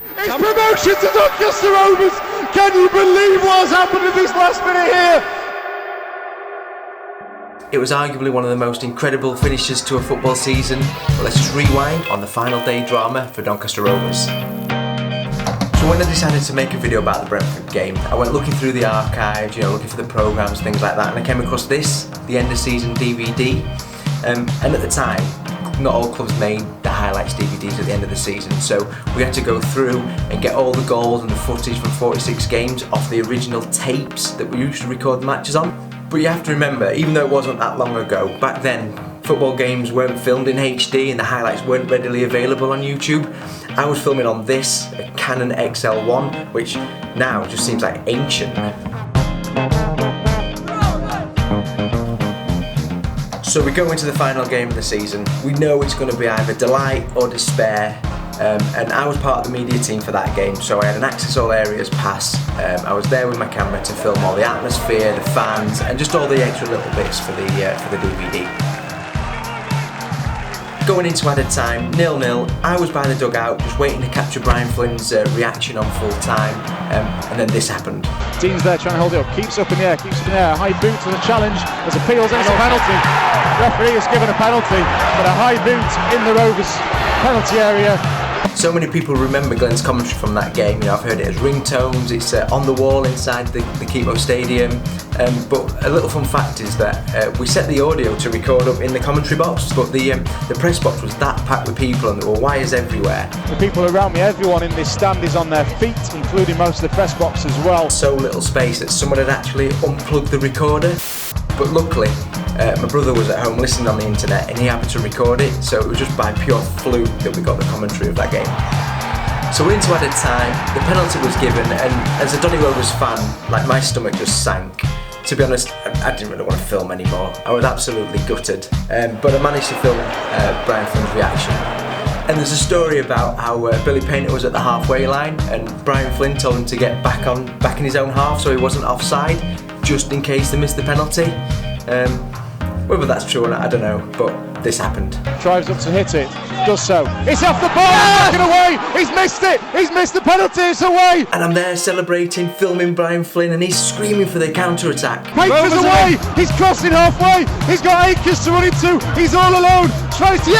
It's promotion to Doncaster Rovers! Can you believe what's happened in this last minute here? It was arguably one of the most incredible finishes to a football season, but let's just rewind on the final day drama for Doncaster Rovers. So when I decided to make a video about the Brentford game, I went looking through the archives, looking for the programmes, things like that, and I came across this, the end of season DVD, and at the time, not all clubs made the highlights DVDs at the end of the season, so we had to go through and get all the goals and the footage from 46 games off the original tapes that we used to record the matches on. But you have to remember, even though it wasn't that long ago, back then football games weren't filmed in HD and the highlights weren't readily available on YouTube. I was filming on this, a Canon XL1, which now just seems like ancient. So we go into the final game of the season. We know it's going to be either delight or despair, and I was part of the media team for that game, so I had an access all areas pass. I was there with my camera to film all the atmosphere, the fans, and just all the extra little bits for the DVD. Going into added time, 0-0, I was by the dugout just waiting to capture Brian Flynn's reaction on full time, and then this happened. Dean's there trying to hold it up, keeps up in the air, high boot to the challenge, there's appeals and it's a penalty. Referee has given a penalty, but a high boot in the Rovers penalty area. So many people remember Glenn's commentary from that game. I've heard it as ringtones, it's on the wall inside the Keepo Stadium. But a little fun fact is that we set the audio to record up in the commentary box, but the press box was that packed with people and there were wires everywhere. The people around me, everyone in this stand is on their feet, including most of the press box as well. So little space that someone had actually unplugged the recorder. But luckily, my brother was at home listening on the internet and he happened to record it, so it was just by pure fluke that we got the commentary of that game. So we're into added time, the penalty was given, and as a Donny Rovers fan, my stomach just sank. To be honest, I didn't really want to film anymore. I was absolutely gutted, but I managed to film Brian Flynn's reaction. And there's a story about how Billy Painter was at the halfway line and Brian Flynn told him to get back in his own half so he wasn't offside, just in case they missed the penalty. Whether that's true or not, I don't know, but this happened. Drives up to hit it, does so. It's off the ball, it's away, he's missed it, he's missed the penalty, it's away! And I'm there celebrating, filming Brian Flynn, and he's screaming for the counter-attack. Painter's away, he's crossing halfway, he's got Akers to run into, he's all alone, tries to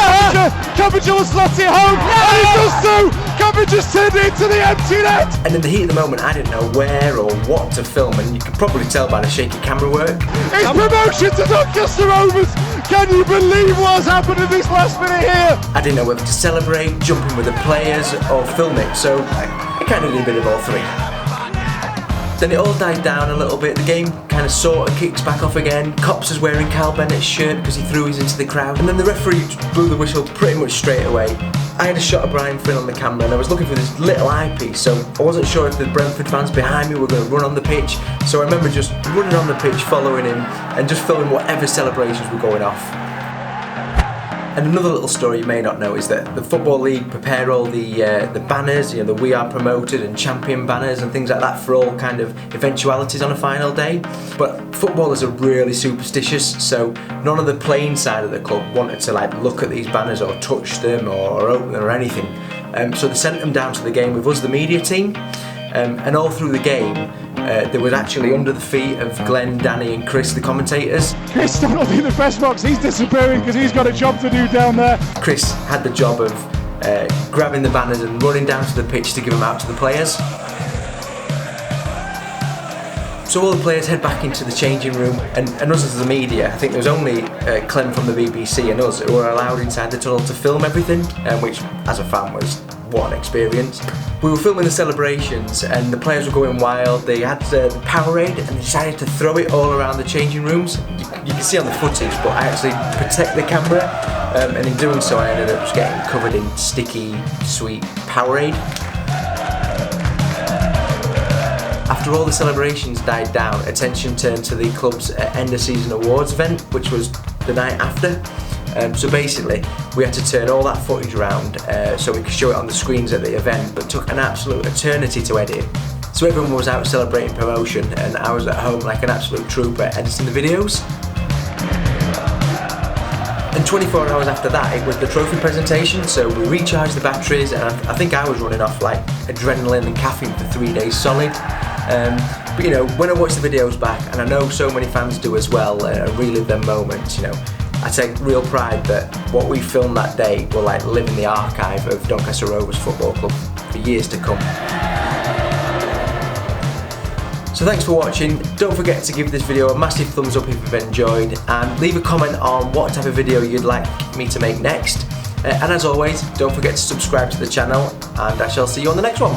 Coppinger will slot it home, and he does so! Coppinger's turned it into the empty net! And in the heat of the moment, I didn't know where or what to film, and you can probably tell by the shaky camera work. It's promotion to Doncaster Rovers! Can you believe what's happened in this last minute here? I didn't know whether to celebrate, jump in with the players, or film it, so I kind of did a bit of all three. Then it all died down a little bit, the game kind of sort of kicks back off again. Cops is wearing Carl Bennett's shirt because he threw his into the crowd, and then the referee blew the whistle pretty much straight away. I had a shot of Brian Flynn on the camera and I was looking for this little eyepiece, so I wasn't sure if the Brentford fans behind me were going to run on the pitch, so I remember just running on the pitch, following him, and just filming whatever celebrations were going off. And another little story you may not know is that the Football League prepare all the banners, the We Are Promoted and Champion banners and things like that for all kind of eventualities on a final day. But footballers are really superstitious, so none of the playing side of the club wanted to look at these banners or touch them or open them or anything. So they sent them down to the game with us, the media team, and all through the game there was actually under the feet of Glenn, Danny and Chris, the commentators. Chris not in the press box, he's disappearing because he's got a job to do down there. Chris had the job of grabbing the banners and running down to the pitch to give them out to the players. So all the players head back into the changing room, and us as the media, I think there was only Clem from the BBC and us who were allowed inside the tunnel to film everything, which as a fan was what an experience. We were filming the celebrations and the players were going wild. They had the Powerade and they decided to throw it all around the changing rooms. You can see on the footage, but I actually protect the camera, and in doing so I ended up just getting covered in sticky, sweet Powerade. After all the celebrations died down, attention turned to the club's end of season awards event, which was the night after. So basically, we had to turn all that footage around so we could show it on the screens at the event, but took an absolute eternity to edit. So everyone was out celebrating promotion and I was at home like an absolute trooper editing the videos. And 24 hours after that, it was the trophy presentation, so we recharged the batteries, and I think I was running off like adrenaline and caffeine for 3 days solid. But you know, when I watch the videos back, and I know so many fans do as well, relive them moments, you know, I take real pride that what we filmed that day will like live in the archive of Doncaster Rovers Football Club for years to come. So thanks for watching. Don't forget to give this video a massive thumbs up if you've enjoyed, and leave a comment on what type of video you'd like me to make next. And as always, don't forget to subscribe to the channel, and I shall see you on the next one.